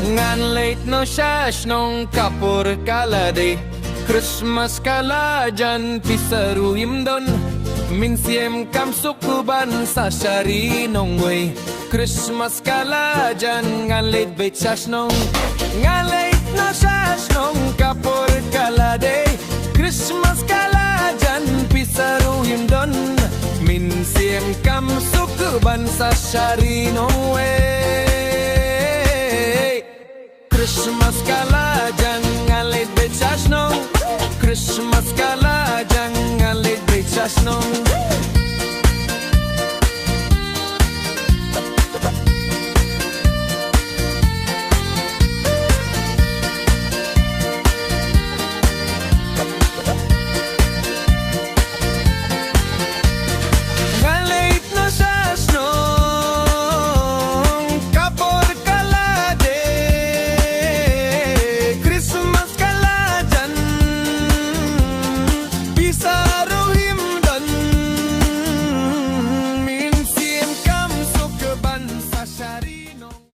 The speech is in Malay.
Ngan leit no Shnong kapur kalade Christmas kala jan pisaru imdon min siem kam sukuban sa shari nong way Christmas kala jan ngan leit beit Shnong ngan leit no Shnong kapur kalade Christmas kala jan pisaru imdon min siem kam sukuban sa shari nong way Christmas kala jangan leit beit Shnong Christmas kala jangan leit beit Shnong